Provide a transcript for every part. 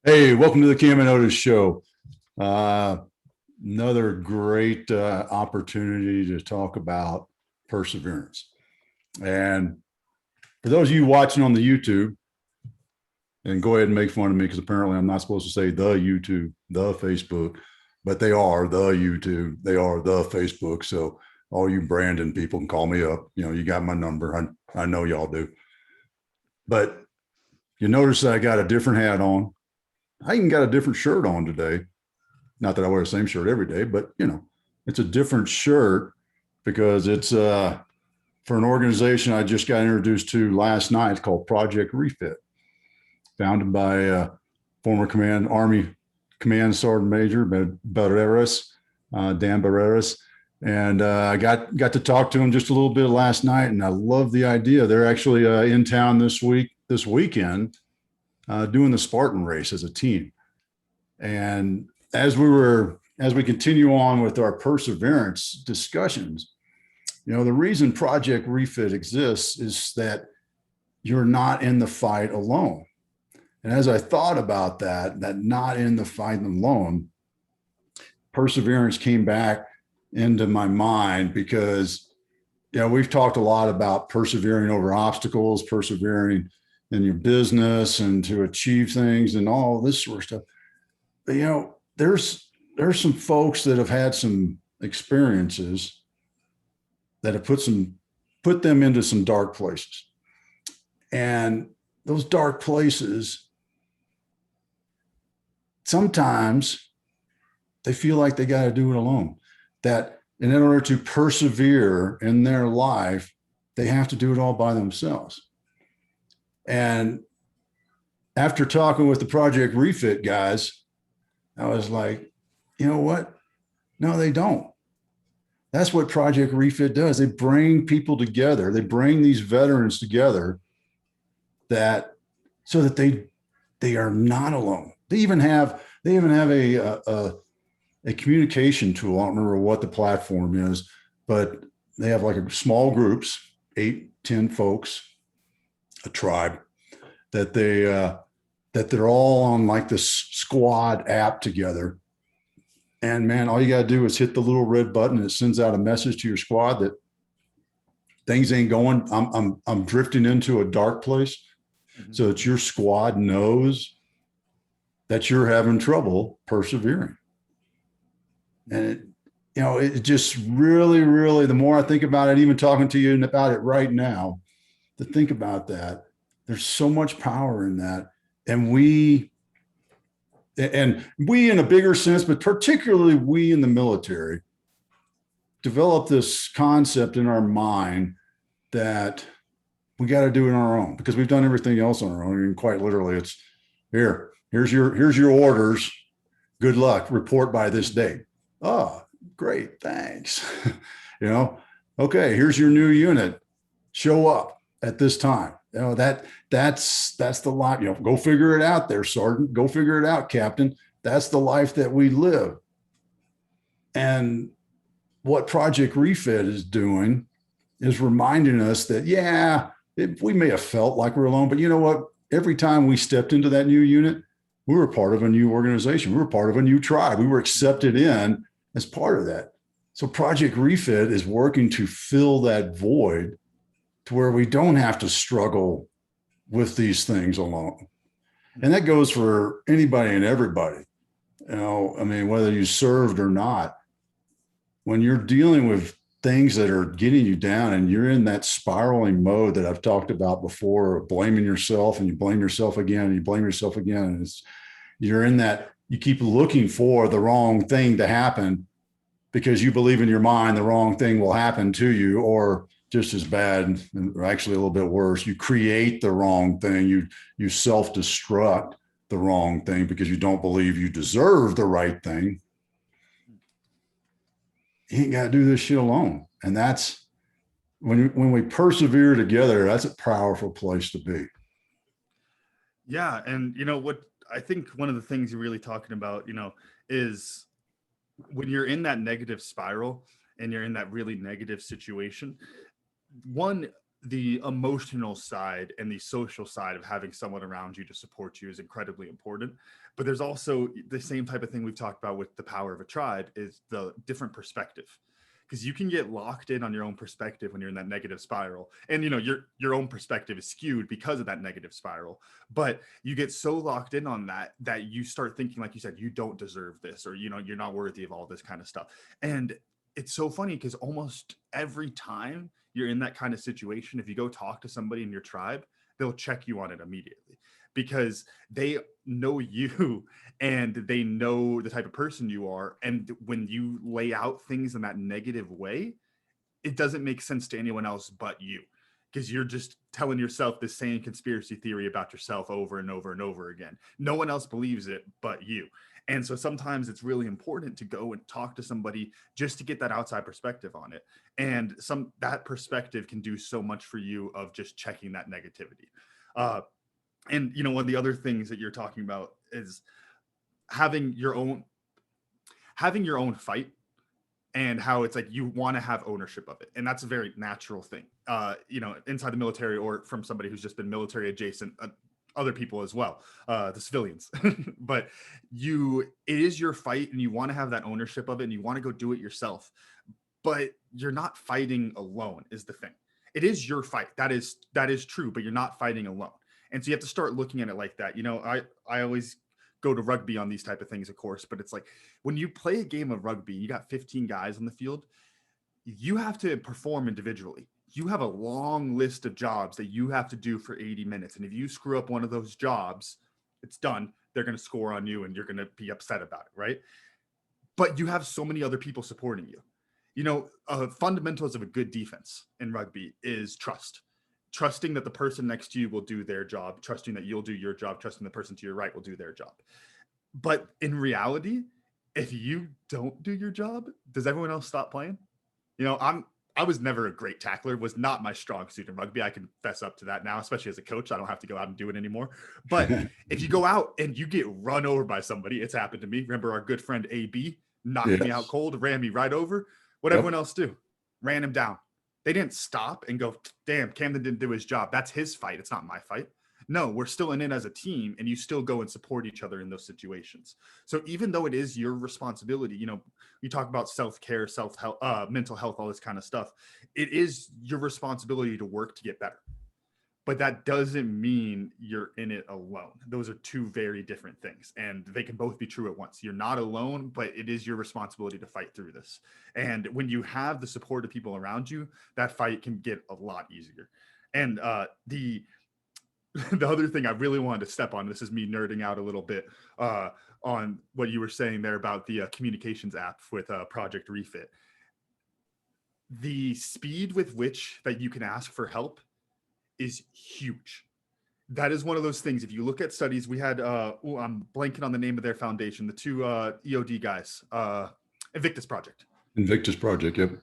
Hey, welcome to the Cam and Otis Show. Uh, Another great opportunity to talk about perseverance. And for those of you watching on the YouTube, and go ahead and make fun of me because apparently I'm not supposed to say the YouTube, the Facebook, but they are the YouTube, they are the Facebook. So all you Brandon people can call me up. You know, you got my number. I know y'all do. But you notice that I got a different hat on. I even got a different shirt on today. Not that I wear the same shirt every day, but it's a different shirt because it's for an organization I just got introduced to last night called Project Refit, founded by former Army Command Sergeant Major Barreras, Dan Barreras. And I got to talk to him just a little bit last night, and I love the idea. They're actually in town this weekend, doing the Spartan race as a team. And as we continue on with our perseverance discussions, the reason Project Refit exists is that you're not in the fight alone. And as I thought about that not in the fight alone, perseverance came back into my mind because we've talked a lot about persevering over obstacles, persevering in your business and to achieve things and all this sort of stuff. But there's some folks that have had some experiences that have put them into some dark places. And those dark places, sometimes they feel like they got to do it alone. That in order to persevere in their life, they have to do it all by themselves. And after talking with the Project Refit guys, I was like, you know what? No, they don't. That's what Project Refit does. They bring people together. They bring these veterans together that so that they are not alone. They even have a communication tool. I don't remember what the platform is, but they have like a small groups, 8-10 folks, a tribe that they're all on like this squad app together. And man, all you got to do is hit the little red button and it sends out a message to your squad that things ain't going. I'm drifting into a dark place, so that your squad knows that you're having trouble persevering. And it just really, really, the more I think about it, even talking to you about it right now, to think about that, there's so much power in that. And we in a bigger sense, but particularly we in the military, develop this concept in our mind that we got to do it on our own because we've done everything else on our own. And quite literally, it's here's your orders. Good luck. Report by this date. Oh, great. Thanks. Okay, here's your new unit. Show up at this time. That's the life. Go figure it out there, Sergeant. Go figure it out, Captain. That's the life that we live. And what Project Refit is doing is reminding us that, we may have felt like we're alone, but you know what? Every time we stepped into that new unit, we were part of a new organization. We were part of a new tribe. We were accepted in as part of that. So Project Refit is working to fill that void to where we don't have to struggle with these things alone. And that goes for anybody and everybody. Whether you served or not, when you're dealing with things that are getting you down and you're in that spiraling mode that I've talked about before, blaming yourself and you blame yourself again and you blame yourself again. And you're in that, you keep looking for the wrong thing to happen because you believe in your mind the wrong thing will happen to you, or just as bad, or actually a little bit worse, you create the wrong thing. You self-destruct the wrong thing because you don't believe you deserve the right thing. You ain't got to do this shit alone. And that's when we persevere together, that's a powerful place to be. Yeah. And what I think one of the things you're really talking about, is when you're in that negative spiral and you're in that really negative situation, one, the emotional side and the social side of having someone around you to support you is incredibly important. But there's also the same type of thing we've talked about with the power of a tribe, is the different perspective. Because you can get locked in on your own perspective when you're in that negative spiral. And your own perspective is skewed because of that negative spiral. But you get so locked in on that you start thinking, like you said, you don't deserve this, or you're not worthy of all this kind of stuff. And it's so funny because almost every time you're in that kind of situation, if you go talk to somebody in your tribe, they'll check you on it immediately, because they know you and they know the type of person you are. And when you lay out things in that negative way, it doesn't make sense to anyone else but you, because you're just telling yourself the same conspiracy theory about yourself over and over and over again. No one else believes it but you. And so sometimes it's really important to go and talk to somebody just to get that outside perspective on it. And that perspective can do so much for you of just checking that negativity. And one of the other things that you're talking about is having your own fight, and how it's like you want to have ownership of it. And that's a very natural thing, inside the military, or from somebody who's just been military adjacent, other people as well, the civilians. But it is your fight, and you want to have that ownership of it, and you want to go do it yourself. But you're not fighting alone is the thing. It is your fight. That is true, but you're not fighting alone. And so you have to start looking at it like that. I always go to rugby on these type of things, of course, but it's like when you play a game of rugby, you got 15 guys on the field, you have to perform individually. You have a long list of jobs that you have to do for 80 minutes. And if you screw up one of those jobs, it's done. They're going to score on you and you're going to be upset about it, right? But you have so many other people supporting you. Fundamentals of a good defense in rugby is trusting that the person next to you will do their job, trusting that you'll do your job, trusting the person to your right will do their job. But in reality, if you don't do your job, does everyone else stop playing? I was never a great tackler, was not my strong suit in rugby. I can fess up to that now, especially as a coach. I don't have to go out and do it anymore. But if you go out and you get run over by somebody, it's happened to me. Remember our good friend AB knocked me out cold, ran me right over. What everyone else do? Ran him down. They didn't stop and go, damn, Camden didn't do his job. That's his fight. It's not my fight. No, we're still in it as a team, and you still go and support each other in those situations. So even though it is your responsibility, you talk about self-care, self-help, mental health, all this kind of stuff. It is your responsibility to work to get better. But that doesn't mean you're in it alone. Those are two very different things, and they can both be true at once. You're not alone, but it is your responsibility to fight through this. And when you have the support of people around you, that fight can get a lot easier. And the other thing I really wanted to step on, this is me nerding out a little bit on what you were saying there about the communications app with Project Refit. The speed with which that you can ask for help is huge. That is one of those things. If you look at studies, we had, I'm blanking on the name of their foundation, the two EOD guys, Invictus Project. Invictus Project, yep.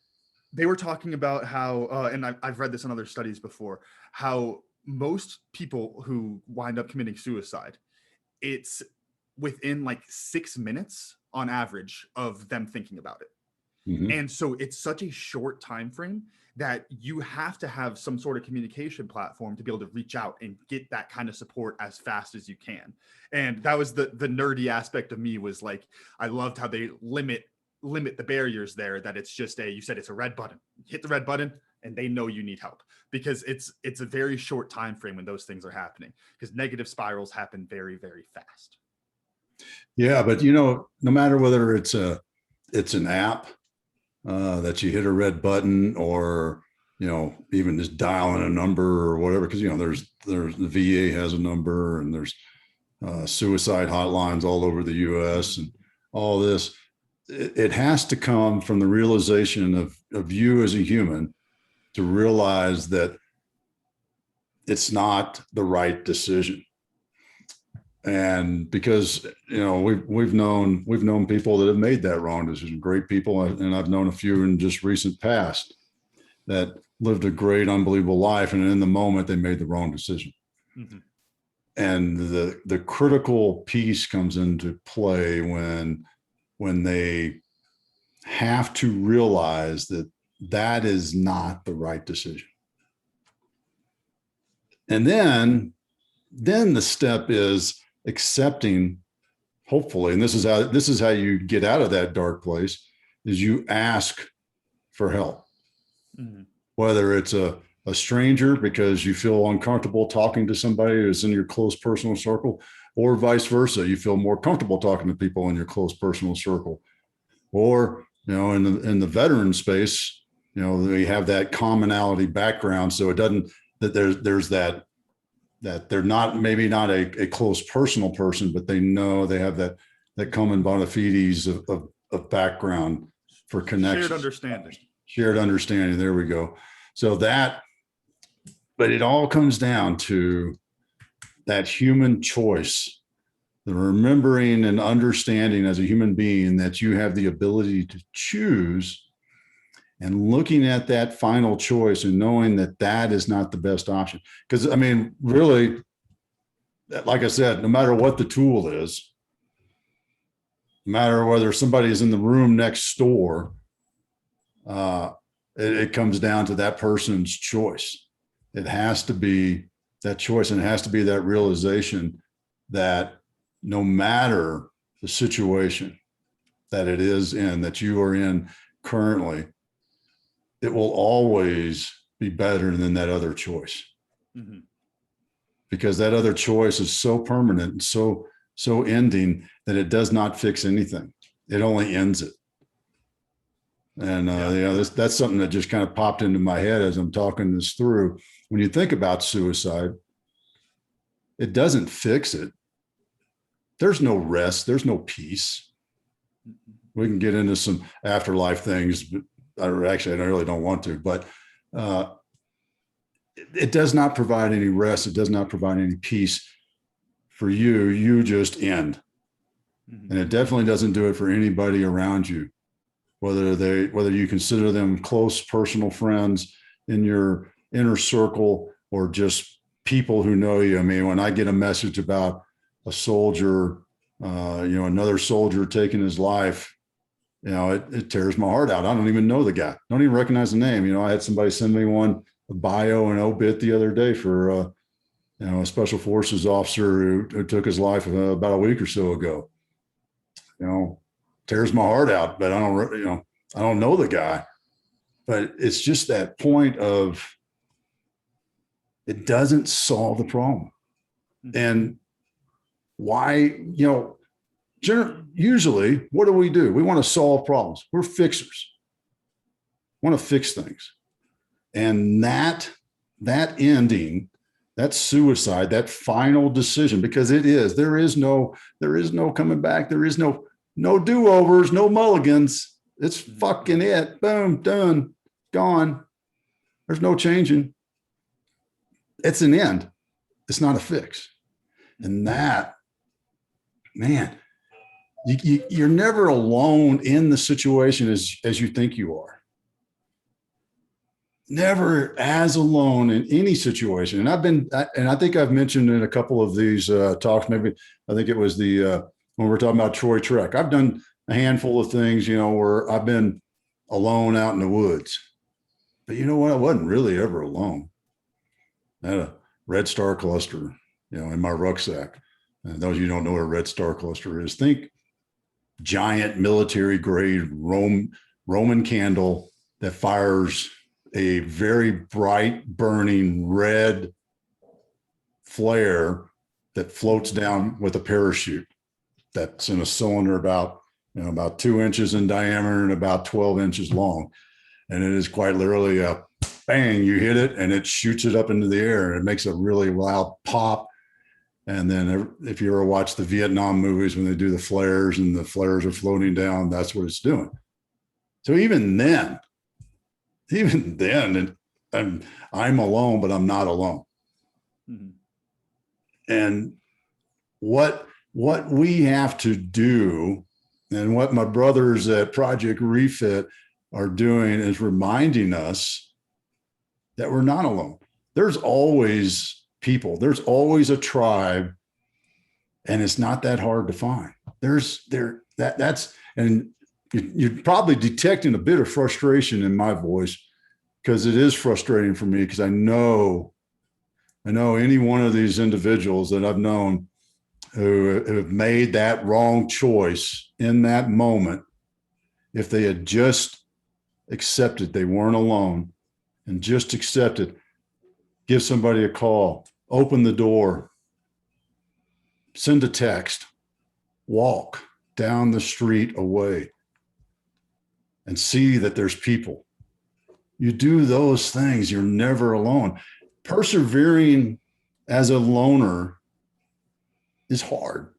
They were talking about how, and I've read this in other studies before, how most people who wind up committing suicide, it's within like 6 minutes on average of them thinking about it. Mm-hmm. And so it's such a short time frame that you have to have some sort of communication platform to be able to reach out and get that kind of support as fast as you can. And that was the nerdy aspect of me, was like, I loved how they limit the barriers there, that it's just you said it's a red button, hit the red button and they know you need help, because it's a very short time frame when those things are happening, because negative spirals happen very, very fast. Yeah, but no matter whether it's an app that you hit a red button, or even just dialing a number or whatever, because there's the VA has a number, and there's suicide hotlines all over the US and all this. It has to come from the realization of you as a human to realize that it's not the right decision. And because we've known people that have made that wrong decision, great people, and I've known a few in just recent past that lived a great, unbelievable life, and in the moment they made the wrong decision. Mm-hmm. And the critical piece comes into play when they have to realize that is not the right decision. And then the step is accepting, hopefully, and this is how you get out of that dark place, is you ask for help. Mm-hmm. Whether it's a stranger because you feel uncomfortable talking to somebody who's in your close personal circle, or vice versa, you feel more comfortable talking to people in your close personal circle. Or, in the veteran space, they have that commonality background, so it doesn't, that there's that they're maybe not a close personal person, but they know they have that common bona fides of background for connection. Shared understanding. There we go. So but it all comes down to that human choice, the remembering and understanding as a human being that you have the ability to choose, and looking at that final choice and knowing that is not the best option. Because, really, like I said, no matter what the tool is, no matter whether somebody is in the room next door, it comes down to that person's choice. It has to be that choice, and it has to be that realization that no matter the situation that it is in, that you are in currently, it will always be better than that other choice. Mm-hmm. Because that other choice is so permanent and so ending that it does not fix anything. It only ends it. And that's something that just kind of popped into my head as I'm talking this through. When you think about suicide, it doesn't fix it. There's no rest. There's no peace. We can get into some afterlife things, but I really don't want to. But it does not provide any rest. It does not provide any peace for you. You just end. Mm-hmm. And it definitely doesn't do it for anybody around you, whether you consider them close personal friends in your inner circle or just people who know you. When I get a message about a soldier, another soldier taking his life, it tears my heart out. I don't even know the guy. Don't even recognize the name. I had somebody send me a bio and obit the other day for, a special forces officer who took his life about a week or so ago. Tears my heart out, but I don't know the guy. But it's just that point of, it doesn't solve the problem. Mm-hmm. And why, usually, what do? We want to solve problems. We're fixers. We want to fix things. And that ending, that suicide, that final decision, because there is no coming back. There is no do-overs, no mulligans. It's fucking it. Boom, done, gone. There's no changing. It's an end. It's not a fix. And that, man, you're never alone in the situation as you think you are. Never as alone in any situation. And I think I've mentioned in a couple of these talks, maybe I think it was when we're talking about Troy Trek. I've done a handful of things, where I've been alone out in the woods. But you know what? I wasn't really ever alone. I had a Red Star cluster, in my rucksack. And those of you who don't know what a Red Star cluster is, think giant military grade Roman candle that fires a very bright burning red flare that floats down with a parachute that's in a cylinder about 2 inches in diameter and about 12 inches long. And it is quite literally a bang, you hit it and it shoots it up into the air and it makes a really loud pop. And then if you ever watch the Vietnam movies, when they do the flares and the flares are floating down, that's what it's doing. So even then, I'm alone, but I'm not alone. Mm-hmm. And what we have to do, and what my brothers at Project Refit are doing, is reminding us that we're not alone. There's always people. There's always a tribe, and it's not that hard to find. And you're probably detecting a bit of frustration in my voice, because it is frustrating for me, because I know I know any one of these individuals that I've known who have made that wrong choice in that moment, if they had just accepted they weren't alone and just accepted, give somebody a call, open the door, send a text, walk down the street away and see that there's people. You do those things, you're never alone. Persevering as a loner is hard.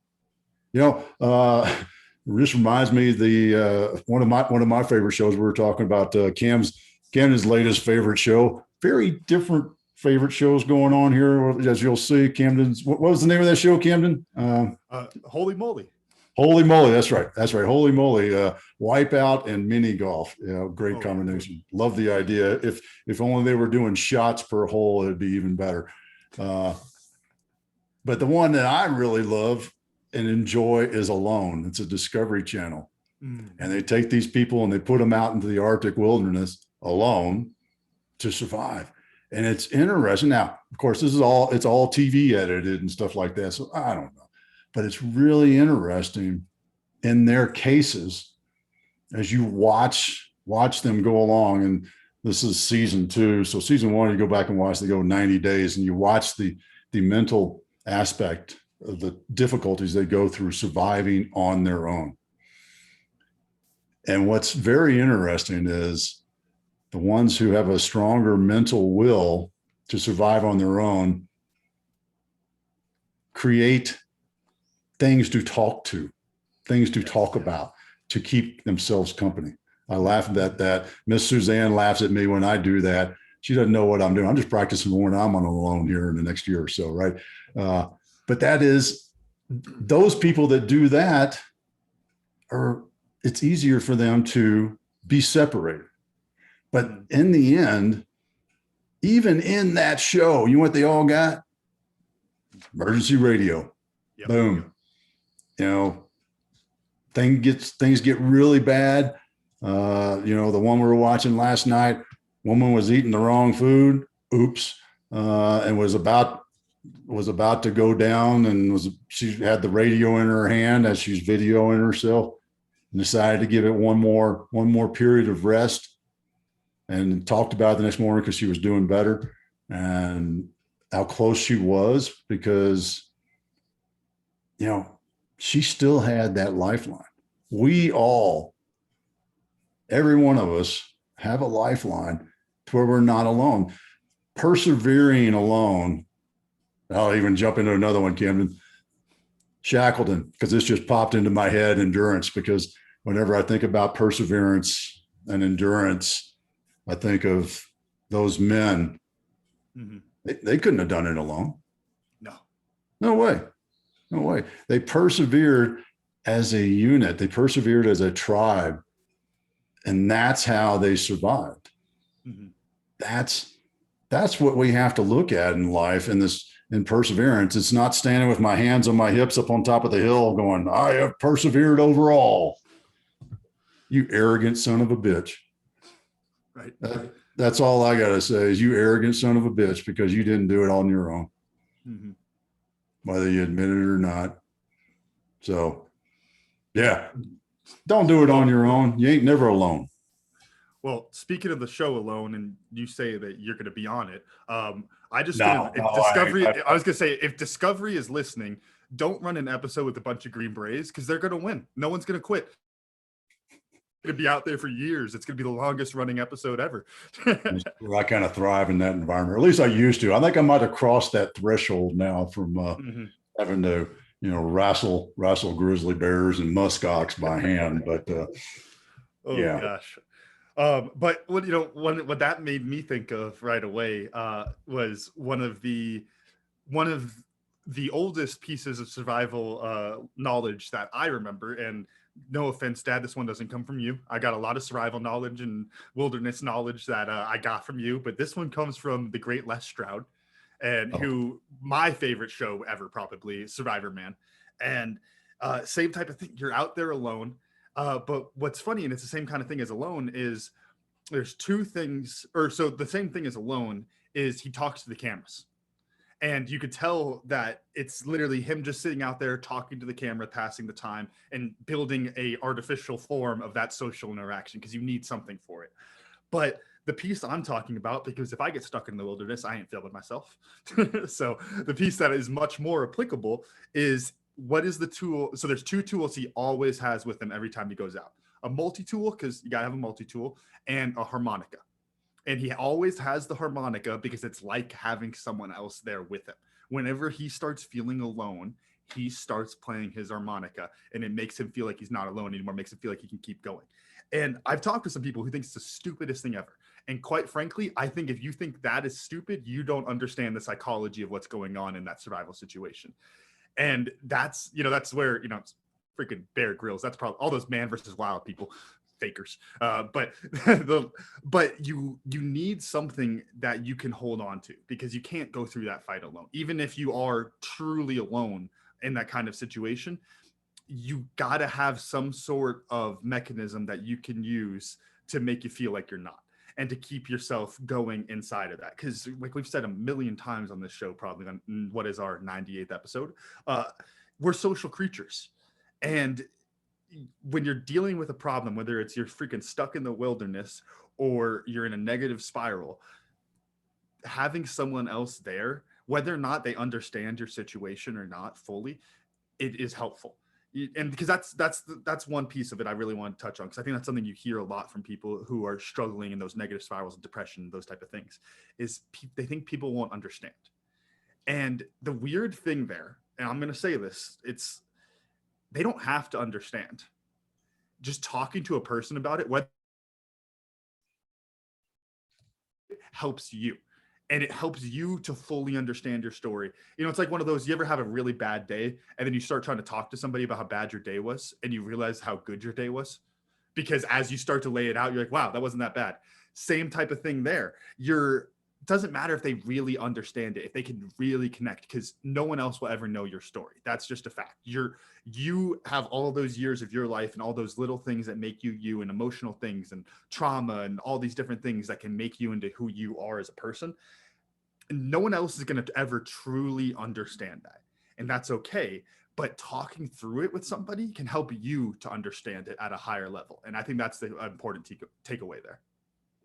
This reminds me of the one of my favorite shows. We were talking about Camden's latest favorite show. Very different favorite shows going on here, as you'll see. Camden's what was the name of that show, Camden? Holy moly. Holy moly, that's right. That's right. Holy moly. Wipeout and mini golf. Great combination. Love the idea. If only they were doing shots per hole, it'd be even better. But the one that I really love and enjoy is Alone. It's a Discovery Channel. And they take these people and they put them out into the Arctic wilderness alone to survive. And it's interesting. Now, of course, it's all TV edited and stuff like that. So I don't know. But it's really interesting in their cases as you watch them go along. And this is season 2. So season 1, you go back and watch, they go 90 days and you watch the mental aspect of the difficulties they go through surviving on their own. And what's very interesting is the ones who have a stronger mental will to survive on their own create things to talk to, things to talk about, to keep themselves company. I laugh at that. Miss Suzanne laughs at me when I do that. She doesn't know what I'm doing. I'm just practicing when I'm on alone here in the next year or so, right? But that is, those people that do that it's easier for them to be separated. But in the end, even in that show, you know what they all got? Emergency radio. Yep. Boom. Things get really bad. The one we were watching last night, woman was eating the wrong food. Oops. And was about to go down, and she had the radio in her hand as she's videoing herself, and decided to give it one more period of rest, and talked about it the next morning because she was doing better and how close she was, because she still had that lifeline. Every one of us have a lifeline to where we're not alone. Persevering alone. I'll even jump into another one, Camden. Shackleton, because this just popped into my head, endurance, because whenever I think about perseverance and endurance, I think of those men. Mm-hmm. They couldn't have done it alone. No way. No way. They persevered as a unit. They persevered as a tribe. And that's how they survived. Mm-hmm. That's what we have to look at in life, in perseverance. It's not standing with my hands on my hips up on top of the hill going, I have persevered overall. You arrogant son of a bitch. Right. That's all I got to say is you arrogant son of a bitch, because you didn't do it on your own. Mm-hmm. Whether you admit it or not. So, yeah, don't do it on your own. You ain't never alone. Well, speaking of the show Alone, and you say that you're going to be on it. I was going to say, if Discovery is listening, don't run an episode with a bunch of Green Berets, because they're going to win. No one's going to quit. It's going to be out there for years. It's going to be the longest running episode ever. I kind of thrive in that environment, or at least I used to. I think I might have crossed that threshold now from having to, wrestle grizzly bears and muskox by hand. But gosh. But what that made me think of right away was one of the oldest pieces of survival knowledge that I remember. And no offense, Dad, this one doesn't come from you. I got a lot of survival knowledge and wilderness knowledge that I got from you, but this one comes from the great Les Stroud, and who my favorite show ever, probably, Survivor Man. And same type of thing. You're out there alone. But what's funny, and it's the same kind of thing as Alone, is there's two things, so the same thing as Alone is he talks to the cameras. And you could tell that it's literally him just sitting out there talking to the camera, passing the time, and building a artificial form of that social interaction, because you need something for it. But the piece I'm talking about, because if I get stuck in the wilderness, I ain't feeling myself. So the piece that is much more applicable is, what is the tool? So there's two tools he always has with him every time he goes out: a multi-tool, because you gotta have a multi-tool, and a harmonica. And he always has the harmonica because it's like having someone else there with him. Whenever he starts feeling alone, he starts playing his harmonica, and it makes him feel like he's not alone anymore, makes him feel like he can keep going. And I've talked to some people who think it's the stupidest thing ever. And quite frankly, I think if you think that is stupid, you don't understand the psychology of what's going on in that survival situation. And that's, that's where, it's freaking Bear Grylls. That's probably all those Man versus Wild people, fakers. But but you need something that you can hold on to, because you can't go through that fight alone. Even if you are truly alone in that kind of situation, you got to have some sort of mechanism that you can use to make you feel like you're not, and to keep yourself going inside of that. Because like we've said a million times on this show, probably on what is our 98th episode, we're social creatures. And when you're dealing with a problem, whether it's you're freaking stuck in the wilderness or you're in a negative spiral, having someone else there, whether or not they understand your situation or not fully, it is helpful. And because that's one piece of it I really want to touch on, because I think that's something you hear a lot from people who are struggling in those negative spirals of depression, those type of things, is they think people won't understand. And the weird thing there, and I'm going to say this, it's, they don't have to understand. Just talking to a person about it, what helps you. And it helps you to fully understand your story. It's like one of those, you ever have a really bad day and then you start trying to talk to somebody about how bad your day was, and you realize how good your day was? Because as you start to lay it out, you're like, wow, that wasn't that bad. Same type of thing there. Doesn't matter if they really understand it, if they can really connect, because no one else will ever know your story. That's just a fact. You have all of those years of your life and all those little things that make you you, and emotional things and trauma and all these different things that can make you into who you are as a person. And no one else is going to ever truly understand that. And that's okay. But talking through it with somebody can help you to understand it at a higher level. And I think that's the important takeaway there.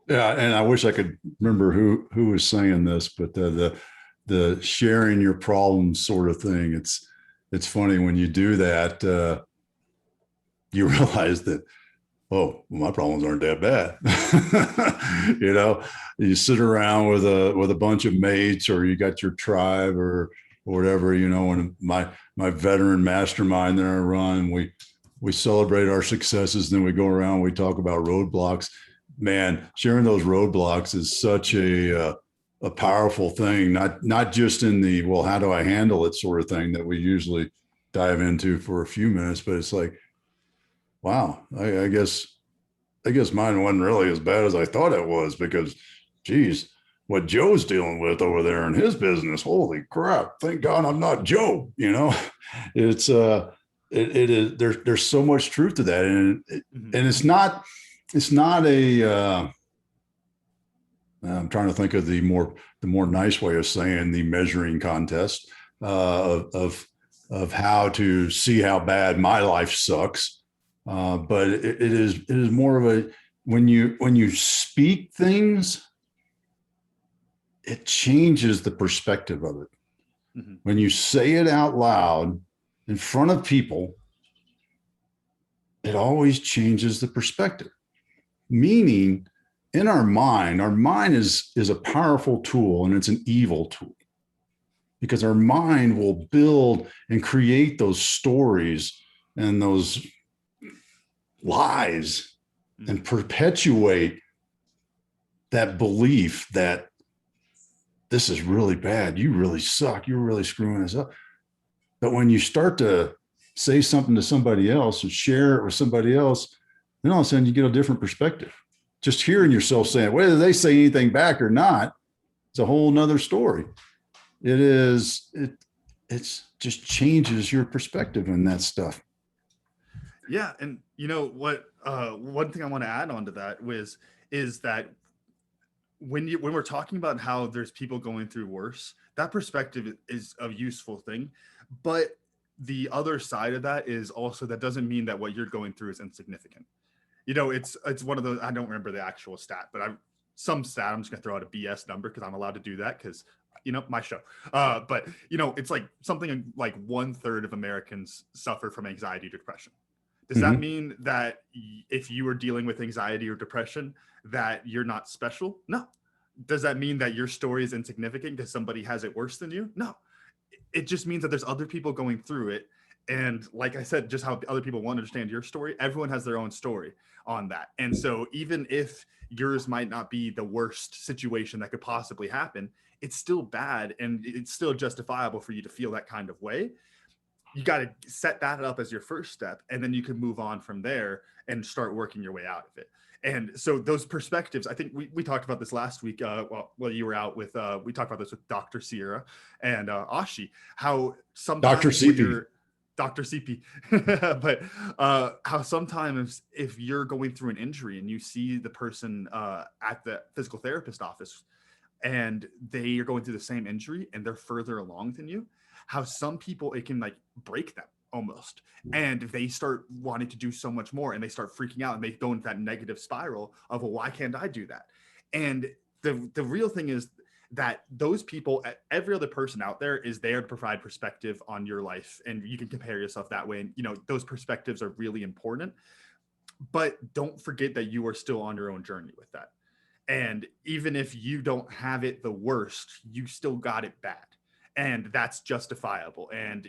Yeah, and I wish I could remember who was saying this, but the sharing your problems sort of thing. It's funny when you do that, you realize that, oh, my problems aren't that bad. You sit around with a bunch of mates, or you got your tribe or whatever. And my veteran mastermind that I run, we celebrate our successes, then we go around, we talk about roadblocks. Man, sharing those roadblocks is such a powerful thing. Not just in the, well, how do I handle it sort of thing that we usually dive into for a few minutes, but it's like, wow, I guess mine wasn't really as bad as I thought it was, because, geez, what Joe's dealing with over there in his business, holy crap! Thank God I'm not Joe. It's it is, there's so much truth to that, and it's not a I'm trying to think of the more nice way of saying the measuring contest of how to see how bad my life sucks. But it is more of a, when you speak things, it changes the perspective of it. Mm-hmm. When you say it out loud in front of people, it always changes the perspective. Meaning, in our mind is a powerful tool, and it's an evil tool, because our mind will build and create those stories and those lies and perpetuate that belief that this is really bad, you really suck, you're really screwing us up. But when you start to say something to somebody else and share it with somebody else, then all of a sudden you get a different perspective. Just hearing yourself saying, whether they say anything back or not, it's a whole nother story. It's just changes your perspective in that stuff. Yeah. And what, one thing I want to add on to that is that when we're talking about how there's people going through worse, that perspective is a useful thing. But the other side of that is also that doesn't mean that what you're going through is insignificant. It's one of those, I don't remember the actual stat, but some stat, I'm just gonna throw out a BS number because I'm allowed to do that because my show. But it's like something like 1/3 of Americans suffer from anxiety or depression. Does that Mhm. mean that if you are dealing with anxiety or depression, that you're not special? No. Does that mean that your story is insignificant because somebody has it worse than you? No. It just means that there's other people going through it. And like I said, just how other people want to understand your story, everyone has their own story on that. And so even if yours might not be the worst situation that could possibly happen, it's still bad and it's still justifiable for you to feel that kind of way. You got to set that up as your first step, and then you can move on from there and start working your way out of it. And so those perspectives, I think we talked about this last week. Well, you were out with, we talked about this with Dr. Sierra and Ashi, how Dr. sometimes when CP. you're Dr. CP, but how sometimes if you're going through an injury and you see the person at the physical therapist office and they are going through the same injury and they're further along than you, how some people it can like break them almost, and they start wanting to do so much more and they start freaking out and they go into that negative spiral of, well, why can't I do that? And the real thing is that those people, every other person out there is there to provide perspective on your life, and you can compare yourself that way, and those perspectives are really important. But don't forget that you are still on your own journey with that. And even if you don't have it the worst, you still got it bad. And that's justifiable. And,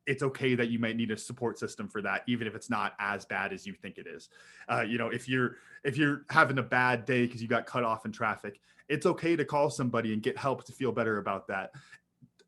it's okay that you might need a support system for that, even if it's not as bad as you think it is. If you're having a bad day because you got cut off in traffic, it's okay to call somebody and get help to feel better about that,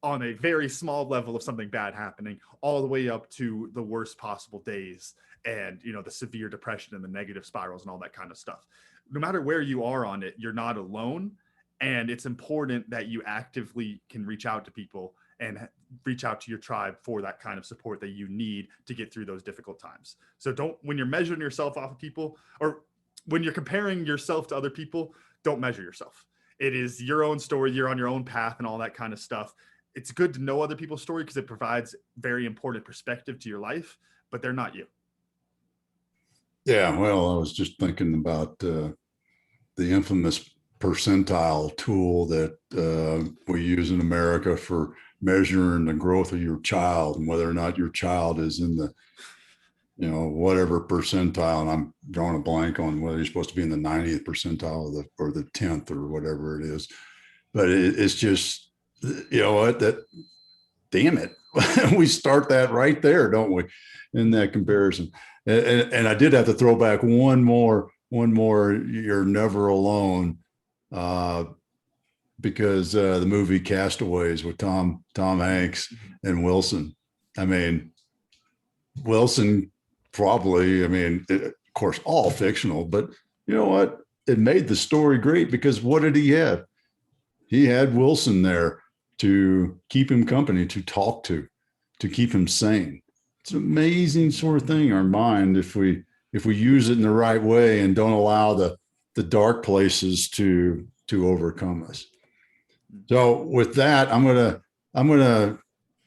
on a very small level of something bad happening, all the way up to the worst possible days and the severe depression and the negative spirals and all that kind of stuff. No matter where you are on it, you're not alone. And it's important that you actively can reach out to people and reach out to your tribe for that kind of support that you need to get through those difficult times. So when you're measuring yourself off of people, or when you're comparing yourself to other people, don't measure yourself. It is your own story. You're on your own path and all that kind of stuff. It's good to know other people's story because it provides very important perspective to your life, but they're not you. Yeah, well, I was just thinking about the infamous percentile tool that we use in America for measuring the growth of your child and whether or not your child is in the whatever percentile. And I'm drawing a blank on whether you're supposed to be in the 90th percentile or the 10th or whatever it is. But it's just, what, that, damn it. We start that right there, don't we, in that comparison. And I did have to throw back one more, you're never alone, because the movie Castaways with Tom Hanks and Wilson. I mean, Wilson probably, of course, all fictional, but you know what? It made the story great because what did he have? He had Wilson there to keep him company, to talk to keep him sane. It's an amazing sort of thing, our mind, if we use it in the right way and don't allow the dark places to overcome us. So with that, I'm gonna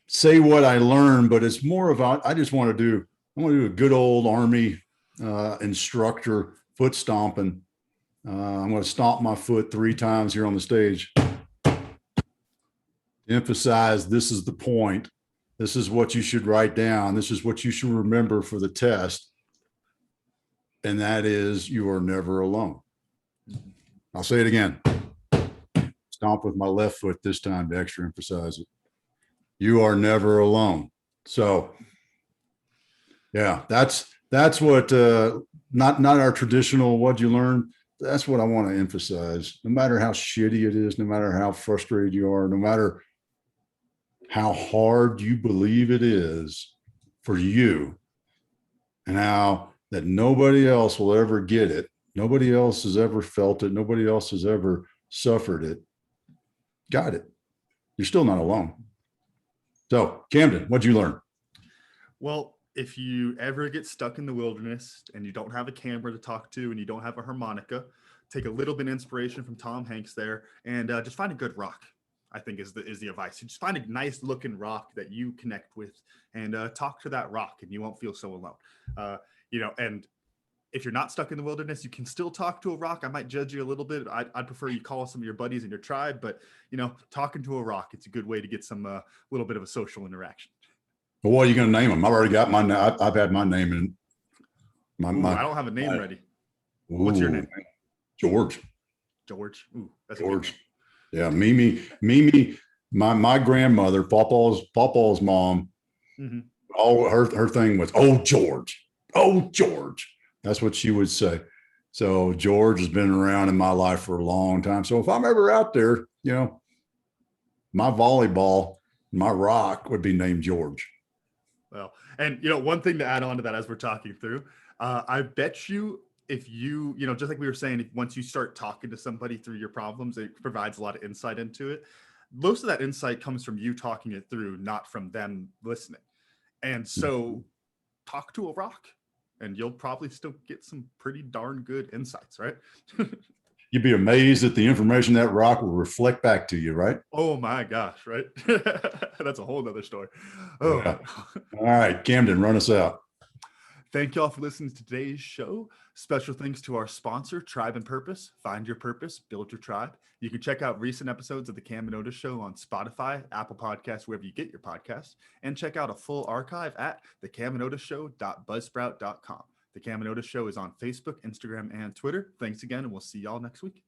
say what I learned, but it's more about I want to do a good old Army instructor foot stomping. I'm going to stomp my foot 3 times here on the stage. Emphasize this is the point. This is what you should write down. This is what you should remember for the test. And that is you are never alone. I'll say it again. Stomp with my left foot this time to extra emphasize it. You are never alone. So yeah, that's what not our traditional what you learn. That's what I want to emphasize. No matter how shitty it is, no matter how frustrated you are, no matter how hard you believe it is for you, and how that nobody else will ever get it. Nobody else has ever felt it. Nobody else has ever suffered it. Got it. You're still not alone. So, Camden, what'd you learn? Well, if you ever get stuck in the wilderness and you don't have a camera to talk to and you don't have a harmonica, take a little bit of inspiration from Tom Hanks there and just find a good rock. I think is the advice. Just find a nice looking rock that you connect with, and talk to that rock, and you won't feel so alone. And if you're not stuck in the wilderness, you can still talk to a rock. I might judge you a little bit. I'd prefer you call some of your buddies in your tribe, but talking to a rock, it's a good way to get some little bit of a social interaction. Well, what are you going to name them? I've already got my. I've had my name in I don't have a name ready. What's your name? George. George. Ooh, that's George. Yeah, Mimi. My grandmother, Pawpaw's mom. Mm-hmm. All her thing was, "Oh George, oh George." That's what she would say. So George has been around in my life for a long time. So if I'm ever out there, my volleyball, my rock would be named George. Well, and one thing to add on to that as we're talking through, I bet you if you, just like we were saying, once you start talking to somebody through your problems, it provides a lot of insight into it. Most of that insight comes from you talking it through, not from them listening. And so talk to a rock and you'll probably still get some pretty darn good insights, right? You'd be amazed at the information that rock will reflect back to you, right? Oh my gosh, right? That's a whole nother story. Oh. Yeah. All right, Camden, run us out. Thank y'all for listening to today's show. Special thanks to our sponsor, Tribe and Purpose. Find your purpose, build your tribe. You can check out recent episodes of The Cam and Otis Show on Spotify, Apple Podcasts, wherever you get your podcasts, and check out a full archive at thecamandotisshow.buzzsprout.com. The Cam and Otis Show is on Facebook, Instagram, and Twitter. Thanks again, and we'll see y'all next week.